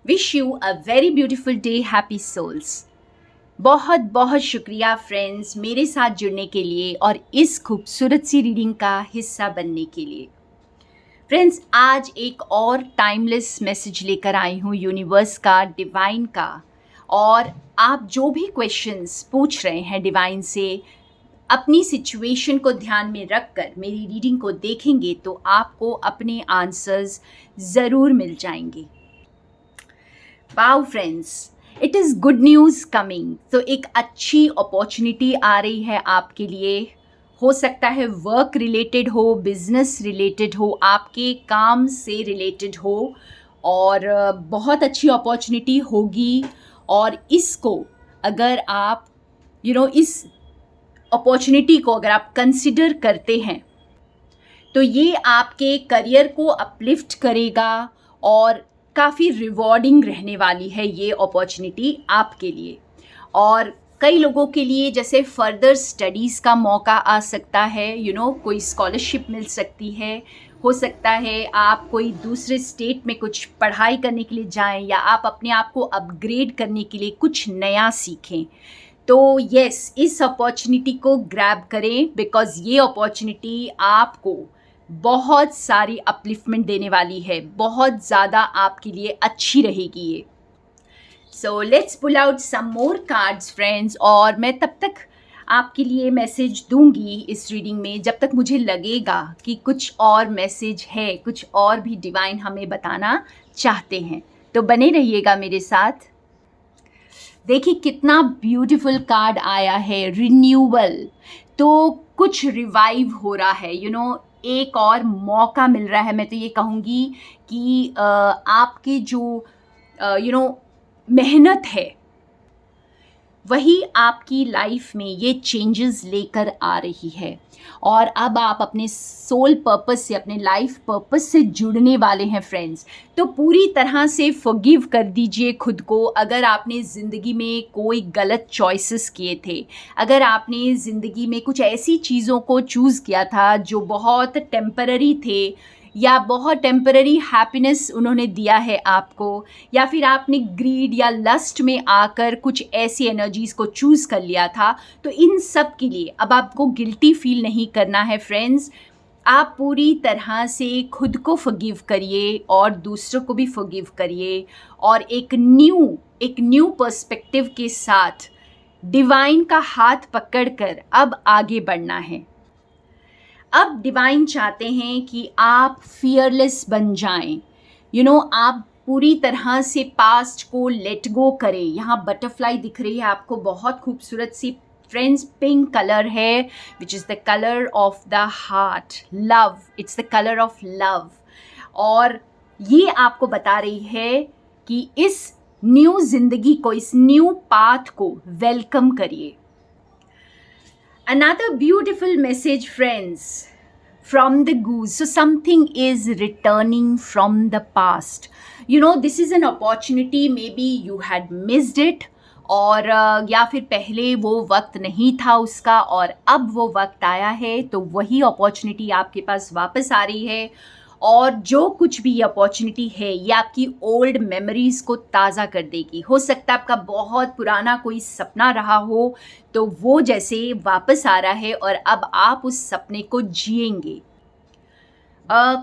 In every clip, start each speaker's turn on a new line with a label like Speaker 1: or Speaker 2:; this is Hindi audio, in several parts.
Speaker 1: Wish you a very beautiful day, happy souls. बहुत बहुत शुक्रिया फ्रेंड्स मेरे साथ जुड़ने के लिए और इस खूबसूरत सी रीडिंग का हिस्सा बनने के लिए। फ्रेंड्स, आज एक और टाइमलेस मैसेज लेकर आई हूँ यूनिवर्स का, डिवाइन का। और आप जो भी क्वेश्चंस पूछ रहे हैं डिवाइन से, अपनी सिचुएशन को ध्यान में रखकर मेरी रीडिंग को देखेंगे तो आपको अपने आंसर्स ज़रूर मिल जाएंगे। Wow friends, it is good news coming. तो एक अच्छी अपॉर्चुनिटी आ रही है आपके लिए। हो सकता है वर्क रिलेटेड हो, बिजनेस रिलेटेड हो, आपके काम से रिलेटेड हो, और बहुत अच्छी अपॉर्चुनिटी होगी। और इसको अगर आप इस अपॉर्चुनिटी को अगर आप कंसिडर करते हैं तो ये आपके करियर को अपलिफ्ट करेगा और काफ़ी रिवॉर्डिंग रहने वाली है ये अपॉर्चुनिटी आपके लिए। और कई लोगों के लिए जैसे फर्दर स्टडीज़ का मौका आ सकता है, कोई स्कॉलरशिप मिल सकती है। हो सकता है आप कोई दूसरे स्टेट में कुछ पढ़ाई करने के लिए जाएं, या आप अपने आप को अपग्रेड करने के लिए कुछ नया सीखें। तो यस, इस अपॉर्चुनिटी को ग्रैब करें, बिकॉज ये अपॉर्चुनिटी आपको बहुत सारी अपलिफ्टमेंट देने वाली है, बहुत ज़्यादा आपके लिए अच्छी रहेगी ये। So let's pull out some more cards friends, और मैं तब तक आपके लिए मैसेज दूंगी इस रीडिंग में जब तक मुझे लगेगा कि कुछ और मैसेज है, कुछ और भी डिवाइन हमें बताना चाहते हैं। तो बने रहिएगा मेरे साथ। देखिए कितना ब्यूटीफुल कार्ड आया है, रिन्यूअल। तो कुछ रिवाइव हो रहा है, एक और मौका मिल रहा है। मैं तो ये कहूँगी कि आपके जो मेहनत है वही आपकी लाइफ में ये चेंजेस लेकर आ रही है। और अब आप अपने सोल पर्पस से, अपने लाइफ पर्पस से जुड़ने वाले हैं फ्रेंड्स। तो पूरी तरह से फॉरगिव कर दीजिए खुद को। अगर आपने ज़िंदगी में कोई गलत चॉइसेस किए थे, अगर आपने ज़िंदगी में कुछ ऐसी चीज़ों को चूज़ किया था जो बहुत टेम्पररी थे, या बहुत टेम्पररी हैप्पीनेस उन्होंने दिया है आपको, या फिर आपने ग्रीड या लस्ट में आकर कुछ ऐसी एनर्जीज़ को चूज़ कर लिया था, तो इन सब के लिए अब आपको गिल्टी फील नहीं करना है फ्रेंड्स। आप पूरी तरह से खुद को फॉरगिव करिए और दूसरों को भी फॉरगिव करिए, और एक न्यू पर्सपेक्टिव के साथ डिवाइन का हाथ पकड़कर अब आगे बढ़ना है। अब डिवाइन चाहते हैं कि आप फियरलेस बन जाएं। आप पूरी तरह से पास्ट को लेट गो करें। यहाँ बटरफ्लाई दिख रही है आपको, बहुत खूबसूरत सी फ्रेंड्स। पिंक कलर है, which is the colour of the heart, love. It's the colour of love. और ये आपको बता रही है कि इस न्यू जिंदगी को, इस न्यू पाथ को वेलकम करिए। Another beautiful message, friends, from the goose. So something is returning from the past. This is an opportunity. Maybe you had missed it, और या फिर पहले वो वक्त नहीं था उसका और अब वो वक्त आया है, तो वही अपॉर्चुनिटी आपके पास वापस आ रही है। और जो कुछ भी ये अपॉर्चुनिटी है, ये आपकी ओल्ड मेमोरीज़ को ताज़ा कर देगी। हो सकता है आपका बहुत पुराना कोई सपना रहा हो, तो वो जैसे वापस आ रहा है और अब आप उस सपने को जिएंगे।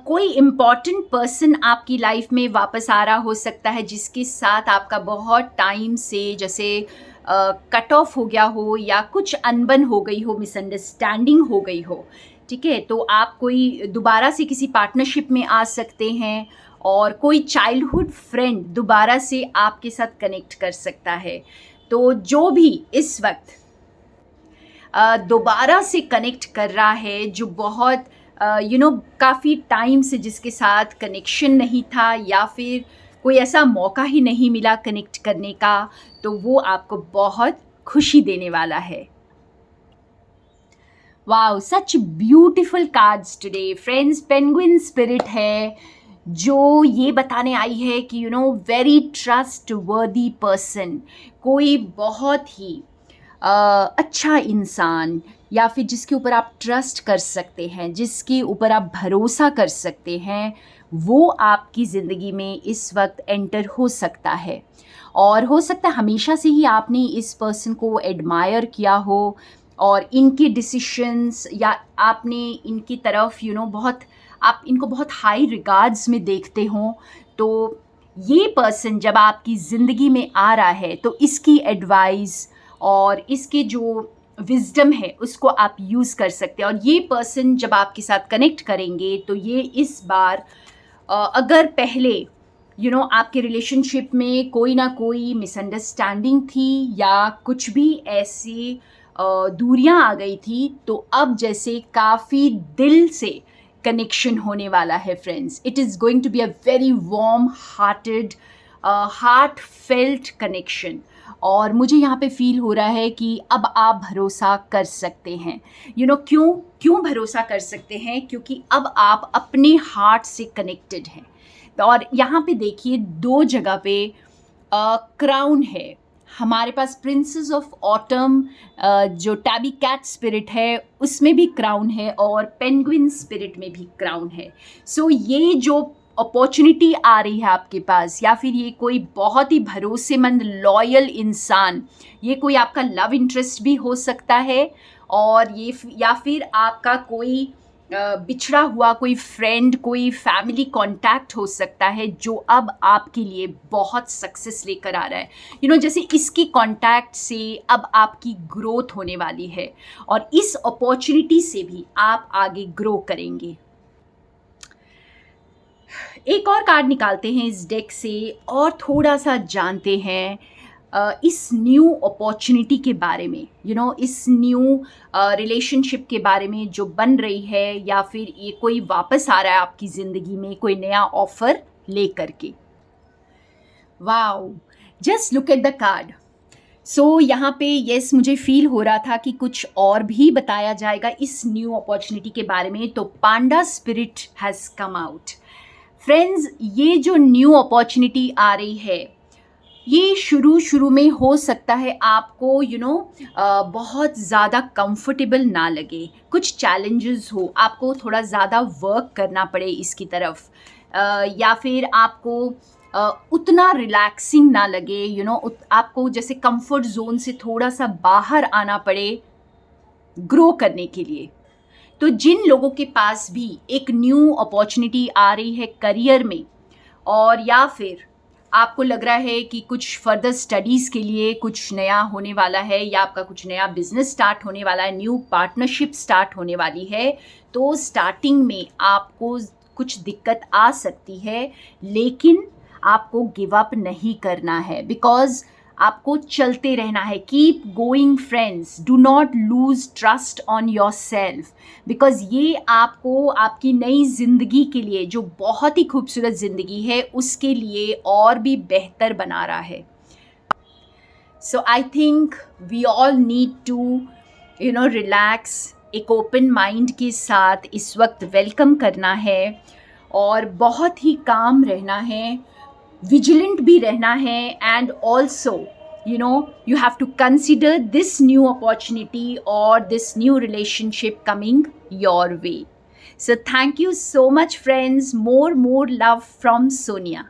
Speaker 1: कोई इम्पॉर्टेंट पर्सन आपकी लाइफ में वापस आ रहा हो सकता है, जिसके साथ आपका बहुत टाइम से जैसे कट ऑफ हो गया हो, या कुछ अनबन हो गई हो, मिसअंडरस्टैंडिंग हो गई हो। ठीक है, तो आप कोई दोबारा से किसी पार्टनरशिप में आ सकते हैं, और कोई चाइल्डहुड फ्रेंड दोबारा से आपके साथ कनेक्ट कर सकता है। तो जो भी इस वक्त दोबारा से कनेक्ट कर रहा है, जो बहुत काफ़ी टाइम से जिसके साथ कनेक्शन नहीं था, या फिर कोई ऐसा मौका ही नहीं मिला कनेक्ट करने का, तो वो आपको बहुत खुशी देने वाला है। Wow, such beautiful cards today friends. Penguin spirit है जो ये बताने आई है कि वेरी ट्रस्ट वर्दी पर्सन, कोई बहुत ही अच्छा इंसान, या फिर जिसके ऊपर आप ट्रस्ट कर सकते हैं, जिसके ऊपर आप भरोसा कर सकते हैं, वो आपकी ज़िंदगी में इस वक्त एंटर हो सकता है। और हो सकता है हमेशा से ही आपने इस पर्सन को एडमायर किया हो और इनके डिसीशंस या आपने इनकी तरफ बहुत आप इनको बहुत हाई रिगार्ड्स में देखते हों। तो ये पर्सन जब आपकी ज़िंदगी में आ रहा है तो इसकी एडवाइस और इसके जो विजडम है उसको आप यूज़ कर सकते हैं। और ये पर्सन जब आपके साथ कनेक्ट करेंगे तो ये इस बार अगर पहले आपके रिलेशनशिप में कोई ना कोई मिसअंडरस्टैंडिंग थी या कुछ भी ऐसी दूरियां आ गई थी, तो अब जैसे काफ़ी दिल से कनेक्शन होने वाला है friends. It is going to be a very warm hearted heart felt connection. और मुझे यहाँ पे फील हो रहा है कि अब आप भरोसा कर सकते हैं। क्यों भरोसा कर सकते हैं? क्योंकि अब आप अपने हार्ट से कनेक्टेड हैं। और यहाँ पे देखिए 2 जगह पे क्राउन है। हमारे पास प्रिंसेस ऑफ ऑटम जो टैबी कैट स्पिरिट है उसमें भी क्राउन है और पेंगुइन स्पिरिट में भी क्राउन है। सो ये जो अपॉर्चुनिटी आ रही है आपके पास, या फिर ये कोई बहुत ही भरोसेमंद लॉयल इंसान, ये कोई आपका लव इंटरेस्ट भी हो सकता है और ये या फिर आपका कोई बिछड़ा हुआ कोई फ्रेंड, कोई फैमिली कांटेक्ट हो सकता है जो अब आपके लिए बहुत सक्सेस लेकर आ रहा है। जैसे इसकी कांटेक्ट से अब आपकी ग्रोथ होने वाली है और इस अपॉर्चुनिटी से भी आप आगे ग्रो करेंगे। एक और कार्ड निकालते हैं इस डेक से और थोड़ा सा जानते हैं इस न्यू अपॉर्चुनिटी के बारे में, इस न्यू रिलेशनशिप के बारे में जो बन रही है, या फिर ये कोई वापस आ रहा है आपकी ज़िंदगी में कोई नया ऑफर ले करके। Wow, just look at the card. So यहाँ पे यस मुझे फील हो रहा था कि कुछ और भी बताया जाएगा इस न्यू अपॉर्चुनिटी के बारे में। तो Panda spirit has come out. Friends, ये जो न्यू अपॉर्चुनिटी आ रही है ये शुरू में हो सकता है आपको बहुत ज़्यादा कंफर्टेबल ना लगे, कुछ चैलेंजेस हो, आपको थोड़ा ज़्यादा वर्क करना पड़े इसकी तरफ, या फिर आपको उतना रिलैक्सिंग ना लगे, आपको जैसे कंफर्ट जोन से थोड़ा सा बाहर आना पड़े ग्रो करने के लिए। तो जिन लोगों के पास भी एक न्यू अपॉर्चुनिटी आ रही है करियर में, और या फिर आपको लग रहा है कि कुछ फर्दर स्टडीज़ के लिए कुछ नया होने वाला है, या आपका कुछ नया बिजनेस स्टार्ट होने वाला है, न्यू पार्टनरशिप स्टार्ट होने वाली है, तो स्टार्टिंग में आपको कुछ दिक्कत आ सकती है, लेकिन आपको गिव अप नहीं करना है, बिकॉज आपको चलते रहना है। Keep going friends, do not lose trust on your self, because ये आपको आपकी नई ज़िंदगी के लिए, जो बहुत ही खूबसूरत ज़िंदगी है, उसके लिए और भी बेहतर बना रहा है। So I think we all need to relax, एक ओपन माइंड के साथ इस वक्त वेलकम करना है और बहुत ही काम रहना है, विजिलेंट भी रहना है, and also you have to consider this new opportunity or this new relationship coming your way. So thank you so much friends. More love from Sonia.